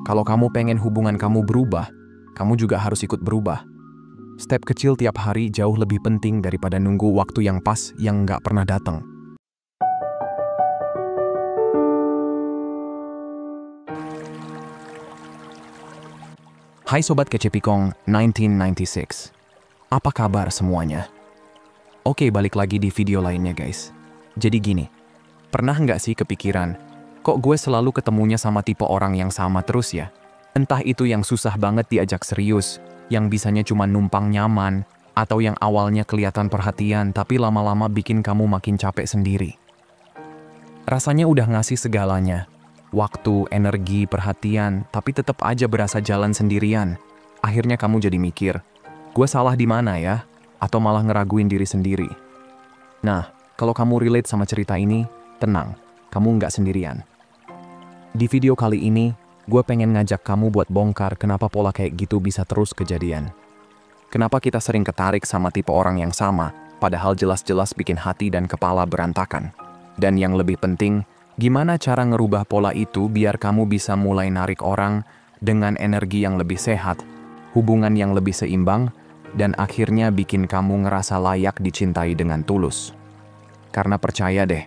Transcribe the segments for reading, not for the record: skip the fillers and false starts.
Kalau kamu pengen hubungan kamu berubah, kamu juga harus ikut berubah. Step kecil tiap hari jauh lebih penting daripada nunggu waktu yang pas yang nggak pernah datang. Hai Sobat Kece Pikong 1996. Apa kabar semuanya? Oke, balik lagi di video lainnya guys. Jadi gini, pernah nggak sih kepikiran, kok gue selalu ketemunya sama tipe orang yang sama terus ya? Entah itu yang susah banget diajak serius, yang bisanya cuma numpang nyaman, atau yang awalnya kelihatan perhatian tapi lama-lama bikin kamu makin capek sendiri. Rasanya udah ngasih segalanya, waktu, energi, perhatian, tapi tetap aja berasa jalan sendirian. Akhirnya kamu jadi mikir, gue salah di mana ya? Atau malah ngeraguin diri sendiri. Nah, kalau kamu relate sama cerita ini, tenang, kamu nggak sendirian. Di video kali ini, gue pengen ngajak kamu buat bongkar kenapa pola kayak gitu bisa terus kejadian. Kenapa kita sering ketarik sama tipe orang yang sama, padahal jelas-jelas bikin hati dan kepala berantakan. Dan yang lebih penting, gimana cara ngerubah pola itu biar kamu bisa mulai narik orang dengan energi yang lebih sehat, hubungan yang lebih seimbang, dan akhirnya bikin kamu ngerasa layak dicintai dengan tulus. Karena percaya deh,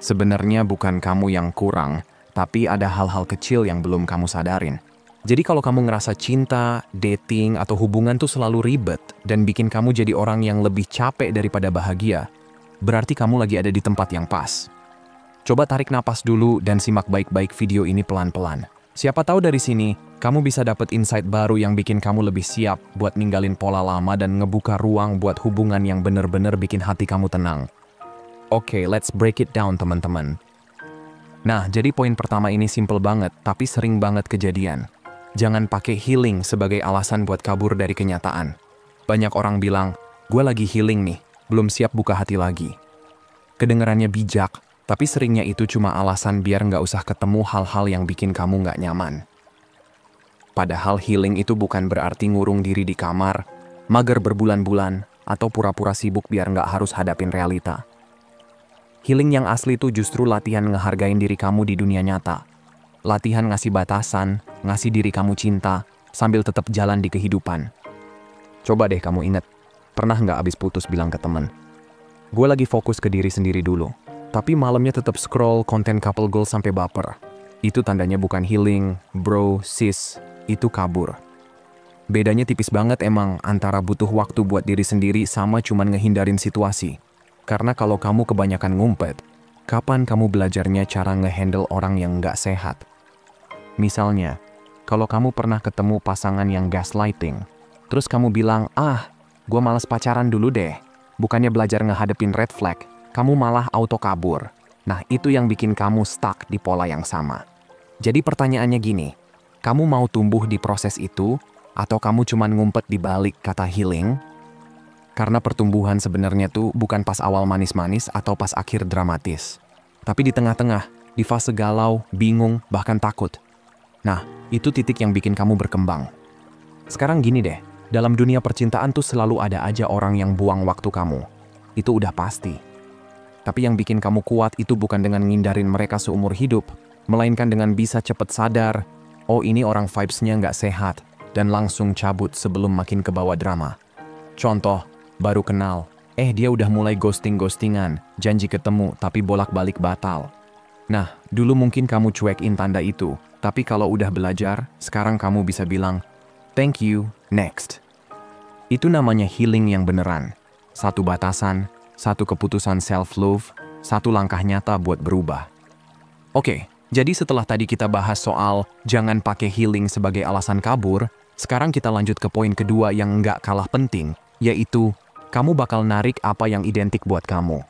sebenarnya bukan kamu yang kurang, tapi ada hal-hal kecil yang belum kamu sadarin. Jadi kalau kamu ngerasa cinta, dating, atau hubungan tuh selalu ribet dan bikin kamu jadi orang yang lebih capek daripada bahagia, berarti kamu lagi ada di tempat yang pas. Coba tarik napas dulu dan simak baik-baik video ini pelan-pelan. Siapa tahu dari sini, kamu bisa dapat insight baru yang bikin kamu lebih siap buat ninggalin pola lama dan ngebuka ruang buat hubungan yang bener-bener bikin hati kamu tenang. Oke, let's break it down teman-teman. Nah, jadi poin pertama ini simple banget, tapi sering banget kejadian. Jangan pakai healing sebagai alasan buat kabur dari kenyataan. Banyak orang bilang, gue lagi healing nih, belum siap buka hati lagi. Kedengarannya bijak, tapi seringnya itu cuma alasan biar nggak usah ketemu hal-hal yang bikin kamu nggak nyaman. Padahal healing itu bukan berarti ngurung diri di kamar, mager berbulan-bulan, atau pura-pura sibuk biar nggak harus hadapin realita. Healing yang asli itu justru latihan ngehargain diri kamu di dunia nyata. Latihan ngasih batasan, ngasih diri kamu cinta, sambil tetap jalan di kehidupan. Coba deh kamu inget, pernah nggak abis putus bilang ke temen, gue lagi fokus ke diri sendiri dulu, tapi malamnya tetap scroll konten couple goals sampai baper. Itu tandanya bukan healing, bro, sis, itu kabur. Bedanya tipis banget emang antara butuh waktu buat diri sendiri sama cuman ngehindarin situasi. Karena kalau kamu kebanyakan ngumpet, kapan kamu belajarnya cara ngehandle orang yang nggak sehat? Misalnya, kalau kamu pernah ketemu pasangan yang gaslighting, terus kamu bilang, gue malas pacaran dulu deh. Bukannya belajar ngehadepin red flag, kamu malah auto kabur. Nah, itu yang bikin kamu stuck di pola yang sama. Jadi pertanyaannya gini, kamu mau tumbuh di proses itu, atau kamu cuman ngumpet di balik kata healing? Karena pertumbuhan sebenarnya tuh bukan pas awal manis-manis atau pas akhir dramatis. Tapi di tengah-tengah, di fase galau, bingung, bahkan takut. Nah, itu titik yang bikin kamu berkembang. Sekarang gini deh, dalam dunia percintaan tuh selalu ada aja orang yang buang waktu kamu. Itu udah pasti. Tapi yang bikin kamu kuat itu bukan dengan ngindarin mereka seumur hidup, melainkan dengan bisa cepet sadar, oh ini orang vibes-nya nggak sehat, dan langsung cabut sebelum makin kebawa drama. Contoh, baru kenal, dia udah mulai ghosting-ghostingan, janji ketemu tapi bolak-balik batal. Nah, dulu mungkin kamu cuekin tanda itu, tapi kalau udah belajar, sekarang kamu bisa bilang, thank you, next. Itu namanya healing yang beneran. Satu batasan, satu keputusan self-love, satu langkah nyata buat berubah. Oke, jadi setelah tadi kita bahas soal jangan pakai healing sebagai alasan kabur, sekarang kita lanjut ke poin kedua yang nggak kalah penting, yaitu kamu bakal narik apa yang identik buat kamu.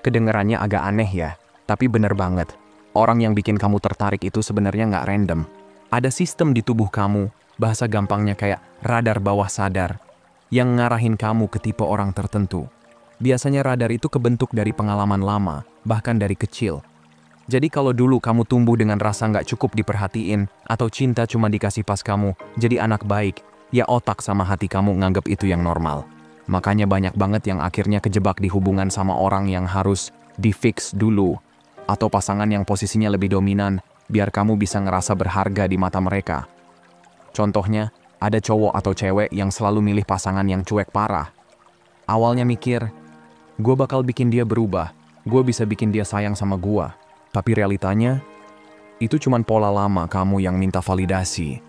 Kedengarannya agak aneh ya, tapi bener banget. Orang yang bikin kamu tertarik itu sebenarnya nggak random. Ada sistem di tubuh kamu, bahasa gampangnya kayak radar bawah sadar, yang ngarahin kamu ke tipe orang tertentu. Biasanya radar itu kebentuk dari pengalaman lama, bahkan dari kecil. Jadi kalau dulu kamu tumbuh dengan rasa nggak cukup diperhatiin, atau cinta cuma dikasih pas kamu, jadi anak baik, ya otak sama hati kamu nganggep itu yang normal. Makanya banyak banget yang akhirnya kejebak di hubungan sama orang yang harus di-fix dulu, atau pasangan yang posisinya lebih dominan, biar kamu bisa ngerasa berharga di mata mereka. Contohnya, ada cowok atau cewek yang selalu milih pasangan yang cuek parah. Awalnya mikir, gue bakal bikin dia berubah, gue bisa bikin dia sayang sama gue. Tapi realitanya, itu cuman pola lama kamu yang minta validasi.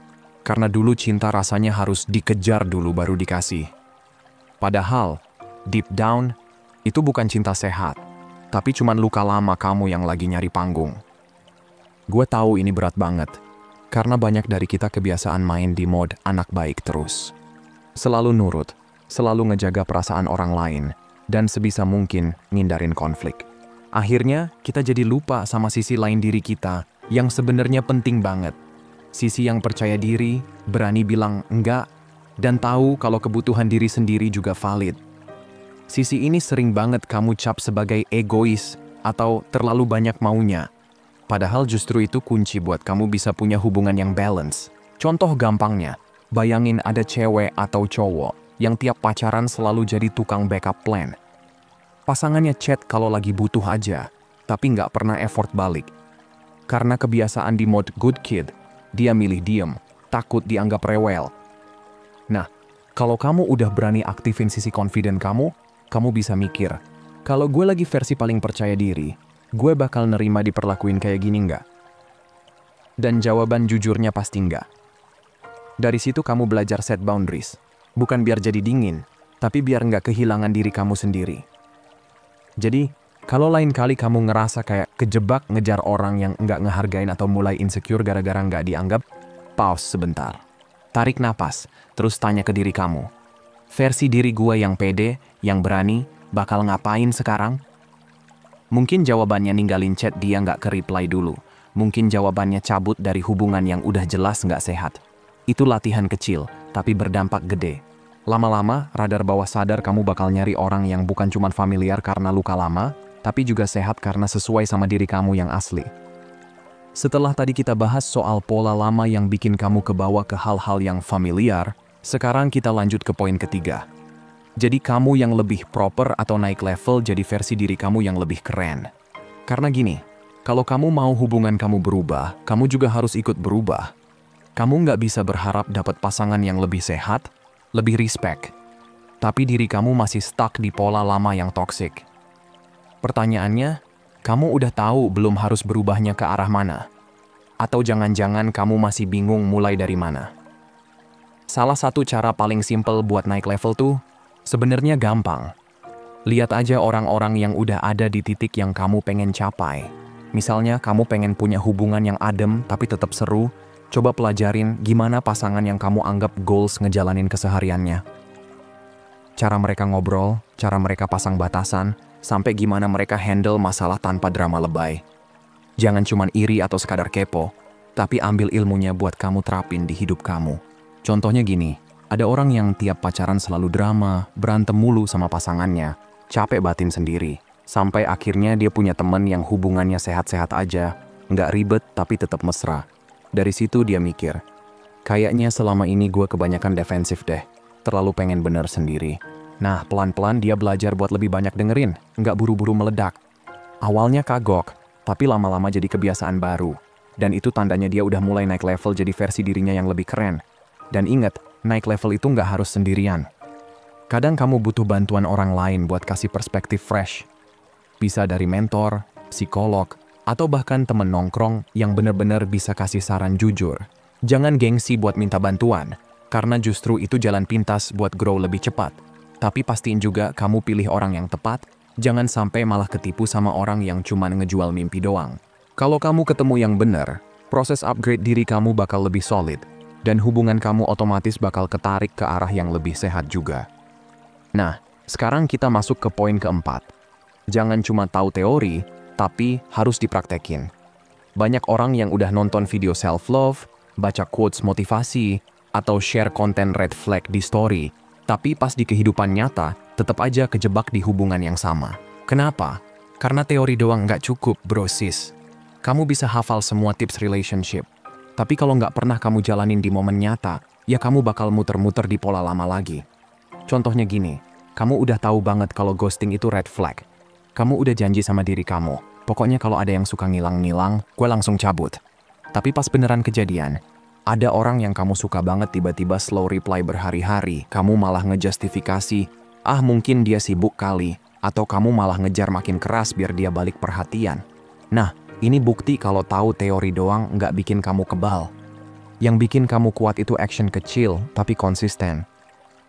Karena dulu cinta rasanya harus dikejar dulu baru dikasih. Padahal, deep down, itu bukan cinta sehat, tapi cuman luka lama kamu yang lagi nyari panggung. Gue tahu ini berat banget, karena banyak dari kita kebiasaan main di mode anak baik terus. Selalu nurut, selalu ngejaga perasaan orang lain, dan sebisa mungkin ngindarin konflik. Akhirnya, kita jadi lupa sama sisi lain diri kita yang sebenarnya penting banget. Sisi yang percaya diri, berani bilang enggak, dan tahu kalau kebutuhan diri sendiri juga valid. Sisi ini sering banget kamu cap sebagai egois atau terlalu banyak maunya. Padahal justru itu kunci buat kamu bisa punya hubungan yang balance. Contoh gampangnya, bayangin ada cewek atau cowok yang tiap pacaran selalu jadi tukang backup plan. Pasangannya chat kalau lagi butuh aja, tapi nggak pernah effort balik. Karena kebiasaan di mode good kid, dia milih diem, takut dianggap rewel. Nah, kalau kamu udah berani aktifin sisi confident kamu bisa mikir, kalau gue lagi versi paling percaya diri, gue bakal nerima diperlakuin kayak gini nggak? Dan jawaban jujurnya pasti nggak. Dari situ kamu belajar set boundaries. Bukan biar jadi dingin, tapi biar nggak kehilangan diri kamu sendiri. Jadi, kalau lain kali kamu ngerasa kayak kejebak ngejar orang yang nggak ngehargain atau mulai insecure gara-gara nggak dianggap, pause sebentar. Tarik napas, terus tanya ke diri kamu. Versi diri gue yang pede, yang berani, bakal ngapain sekarang? Mungkin jawabannya ninggalin chat dia nggak ke-reply dulu. Mungkin jawabannya cabut dari hubungan yang udah jelas nggak sehat. Itu latihan kecil, tapi berdampak gede. Lama-lama, radar bawah sadar kamu bakal nyari orang yang bukan cuma familiar karena luka lama, tapi juga sehat karena sesuai sama diri kamu yang asli. Setelah tadi kita bahas soal pola lama yang bikin kamu kebawa ke hal-hal yang familiar, sekarang kita lanjut ke poin ketiga. Jadi kamu yang lebih proper atau naik level jadi versi diri kamu yang lebih keren. Karena gini, kalau kamu mau hubungan kamu berubah, kamu juga harus ikut berubah. Kamu nggak bisa berharap dapat pasangan yang lebih sehat, lebih respect. Tapi diri kamu masih stuck di pola lama yang toxic. Pertanyaannya, kamu udah tahu belum harus berubahnya ke arah mana? Atau jangan-jangan kamu masih bingung mulai dari mana? Salah satu cara paling simpel buat naik level tuh, sebenarnya gampang. Lihat aja orang-orang yang udah ada di titik yang kamu pengen capai. Misalnya kamu pengen punya hubungan yang adem tapi tetap seru, coba pelajarin gimana pasangan yang kamu anggap goals ngejalanin kesehariannya. Cara mereka ngobrol, cara mereka pasang batasan, sampai gimana mereka handle masalah tanpa drama lebay. Jangan cuman iri atau sekadar kepo, tapi ambil ilmunya buat kamu terapin di hidup kamu. Contohnya gini, ada orang yang tiap pacaran selalu drama, berantem mulu sama pasangannya, capek batin sendiri, sampai akhirnya dia punya temen yang hubungannya sehat-sehat aja, nggak ribet tapi tetap mesra. Dari situ dia mikir, kayaknya selama ini gue kebanyakan defensif deh, terlalu pengen bener sendiri. Nah, pelan-pelan dia belajar buat lebih banyak dengerin, nggak buru-buru meledak. Awalnya kagok, tapi lama-lama jadi kebiasaan baru. Dan itu tandanya dia udah mulai naik level jadi versi dirinya yang lebih keren. Dan ingat, naik level itu nggak harus sendirian. Kadang kamu butuh bantuan orang lain buat kasih perspektif fresh. Bisa dari mentor, psikolog, atau bahkan temen nongkrong yang bener-bener bisa kasih saran jujur. Jangan gengsi buat minta bantuan, karena justru itu jalan pintas buat grow lebih cepat. Tapi pastiin juga kamu pilih orang yang tepat, jangan sampai malah ketipu sama orang yang cuman ngejual mimpi doang. Kalau kamu ketemu yang bener, proses upgrade diri kamu bakal lebih solid, dan hubungan kamu otomatis bakal ketarik ke arah yang lebih sehat juga. Nah, sekarang kita masuk ke poin keempat. Jangan cuma tahu teori, tapi harus dipraktekin. Banyak orang yang udah nonton video self-love, baca quotes motivasi, atau share konten red flag di story, tapi pas di kehidupan nyata, tetap aja kejebak di hubungan yang sama. Kenapa? Karena teori doang nggak cukup, bro sis. Kamu bisa hafal semua tips relationship, tapi kalau nggak pernah kamu jalanin di momen nyata, ya kamu bakal muter-muter di pola lama lagi. Contohnya gini, kamu udah tahu banget kalau ghosting itu red flag. Kamu udah janji sama diri kamu, pokoknya kalau ada yang suka ngilang-ngilang, gue langsung cabut. Tapi pas beneran kejadian, Ada orang yang kamu suka banget tiba-tiba slow reply berhari-hari, kamu malah ngejustifikasi, ah mungkin dia sibuk kali, atau kamu malah ngejar makin keras biar dia balik perhatian. Nah, ini bukti kalau tahu teori doang nggak bikin kamu kebal. Yang bikin kamu kuat itu action kecil tapi konsisten.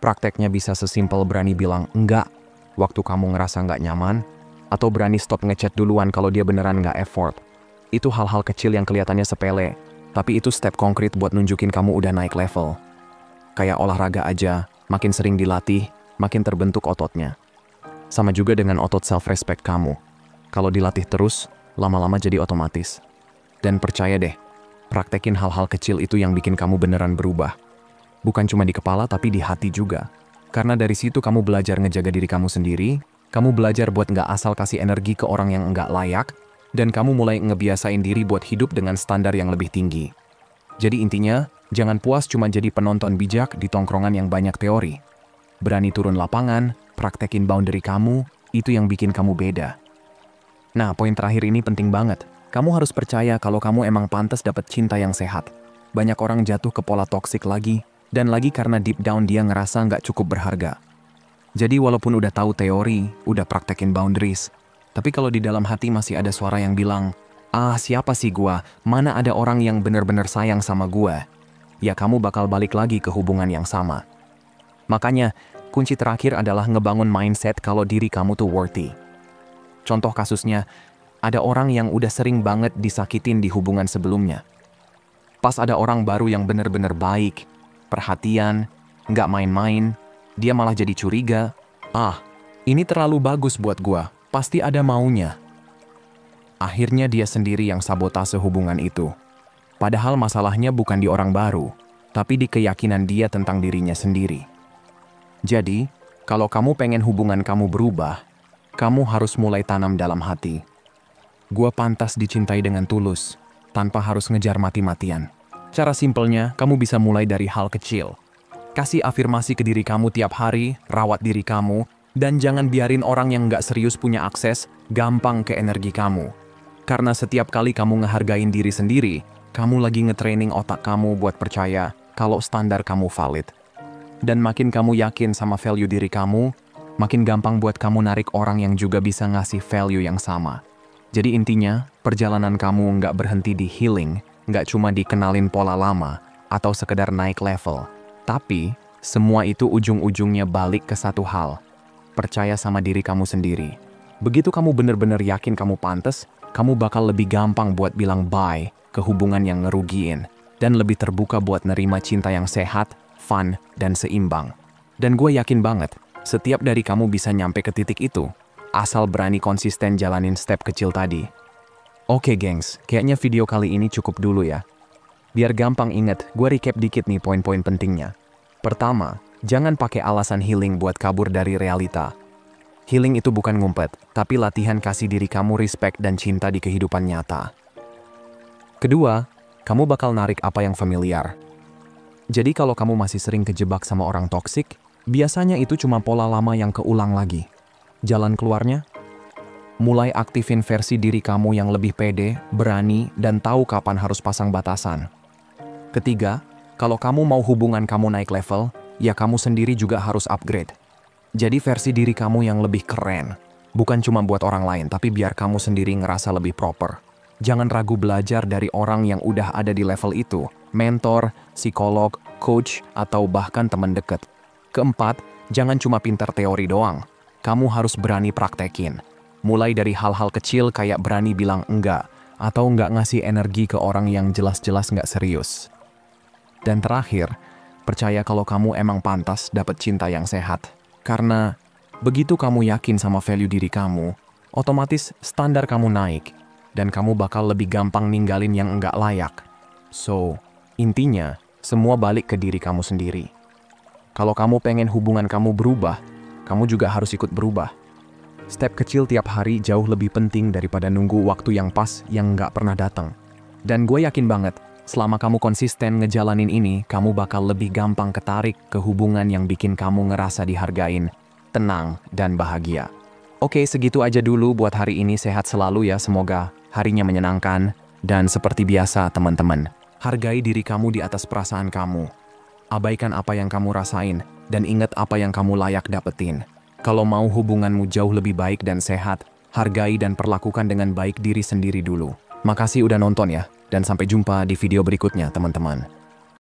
Prakteknya bisa sesimpel berani bilang enggak waktu kamu ngerasa nggak nyaman, atau berani stop ngechat duluan kalau dia beneran nggak effort. Itu hal-hal kecil yang kelihatannya sepele, tapi itu step konkret buat nunjukin kamu udah naik level. Kayak olahraga aja, makin sering dilatih, makin terbentuk ototnya. Sama juga dengan otot self-respect kamu. Kalau dilatih terus, lama-lama jadi otomatis. Dan percaya deh, praktekin hal-hal kecil itu yang bikin kamu beneran berubah. Bukan cuma di kepala tapi di hati juga. Karena dari situ kamu belajar ngejaga diri kamu sendiri, kamu belajar buat nggak asal kasih energi ke orang yang nggak layak, dan kamu mulai ngebiasain diri buat hidup dengan standar yang lebih tinggi. Jadi intinya, jangan puas cuma jadi penonton bijak di tongkrongan yang banyak teori. Berani turun lapangan, praktekin boundary kamu, itu yang bikin kamu beda. Nah, poin terakhir ini penting banget. Kamu harus percaya kalau kamu emang pantas dapat cinta yang sehat. Banyak orang jatuh ke pola toksik lagi, dan lagi karena deep down dia ngerasa nggak cukup berharga. Jadi walaupun udah tahu teori, udah praktekin boundaries, tapi kalau di dalam hati masih ada suara yang bilang, ah siapa sih gua, mana ada orang yang bener-bener sayang sama gua, ya kamu bakal balik lagi ke hubungan yang sama. Makanya, kunci terakhir adalah ngebangun mindset kalau diri kamu tuh worthy. Contoh kasusnya, ada orang yang udah sering banget disakitin di hubungan sebelumnya. Pas ada orang baru yang bener-bener baik, perhatian, nggak main-main, dia malah jadi curiga, ah ini terlalu bagus buat gua. Pasti ada maunya. Akhirnya dia sendiri yang sabotase hubungan itu. Padahal masalahnya bukan di orang baru, tapi di keyakinan dia tentang dirinya sendiri. Jadi, kalau kamu pengen hubungan kamu berubah, kamu harus mulai tanam dalam hati. Gua pantas dicintai dengan tulus, tanpa harus ngejar mati-matian. Cara simpelnya, kamu bisa mulai dari hal kecil. Kasih afirmasi ke diri kamu tiap hari, rawat diri kamu, dan jangan biarin orang yang nggak serius punya akses gampang ke energi kamu. Karena setiap kali kamu ngehargain diri sendiri, kamu lagi ngetraining otak kamu buat percaya kalau standar kamu valid. Dan makin kamu yakin sama value diri kamu, makin gampang buat kamu narik orang yang juga bisa ngasih value yang sama. Jadi intinya, perjalanan kamu nggak berhenti di healing, nggak cuma dikenalin pola lama, atau sekedar naik level. Tapi, semua itu ujung-ujungnya balik ke satu hal. Percaya sama diri kamu sendiri. Begitu kamu bener-bener yakin kamu pantas, kamu bakal lebih gampang buat bilang bye ke hubungan yang ngerugiin, dan lebih terbuka buat nerima cinta yang sehat, fun, dan seimbang. Dan gue yakin banget, setiap dari kamu bisa nyampe ke titik itu, asal berani konsisten jalanin step kecil tadi. Oke gengs, kayaknya video kali ini cukup dulu ya. Biar gampang inget, gue recap dikit nih poin-poin pentingnya. Pertama, jangan pakai alasan healing buat kabur dari realita. Healing itu bukan ngumpet, tapi latihan kasih diri kamu respect dan cinta di kehidupan nyata. Kedua, kamu bakal narik apa yang familiar. Jadi kalau kamu masih sering kejebak sama orang toksik, biasanya itu cuma pola lama yang keulang lagi. Jalan keluarnya? Mulai aktifin versi diri kamu yang lebih pede, berani, dan tahu kapan harus pasang batasan. Ketiga, kalau kamu mau hubungan kamu naik level, ya kamu sendiri juga harus upgrade. Jadi versi diri kamu yang lebih keren. Bukan cuma buat orang lain, tapi biar kamu sendiri ngerasa lebih proper. Jangan ragu belajar dari orang yang udah ada di level itu. Mentor, psikolog, coach, atau bahkan teman dekat. Keempat, jangan cuma pintar teori doang. Kamu harus berani praktekin. Mulai dari hal-hal kecil kayak berani bilang enggak, atau enggak ngasih energi ke orang yang jelas-jelas enggak serius. Dan terakhir, percaya kalau kamu emang pantas dapat cinta yang sehat. Karena begitu kamu yakin sama value diri kamu, otomatis standar kamu naik, dan kamu bakal lebih gampang ninggalin yang enggak layak. So, intinya, semua balik ke diri kamu sendiri. Kalau kamu pengen hubungan kamu berubah, kamu juga harus ikut berubah. Step kecil tiap hari jauh lebih penting daripada nunggu waktu yang pas yang nggak pernah datang. Dan gue yakin banget, selama kamu konsisten ngejalanin ini, kamu bakal lebih gampang ketarik ke hubungan yang bikin kamu ngerasa dihargain, tenang, dan bahagia. Oke, segitu aja dulu buat hari ini. Sehat selalu ya, semoga harinya menyenangkan. Dan seperti biasa teman-teman, Hargai diri kamu di atas perasaan kamu. Abaikan apa yang kamu rasain, dan ingat apa yang kamu layak dapetin. Kalau mau hubunganmu jauh lebih baik dan sehat, hargai dan perlakukan dengan baik diri sendiri dulu. Makasih udah nonton ya, dan sampai jumpa di video berikutnya teman-teman.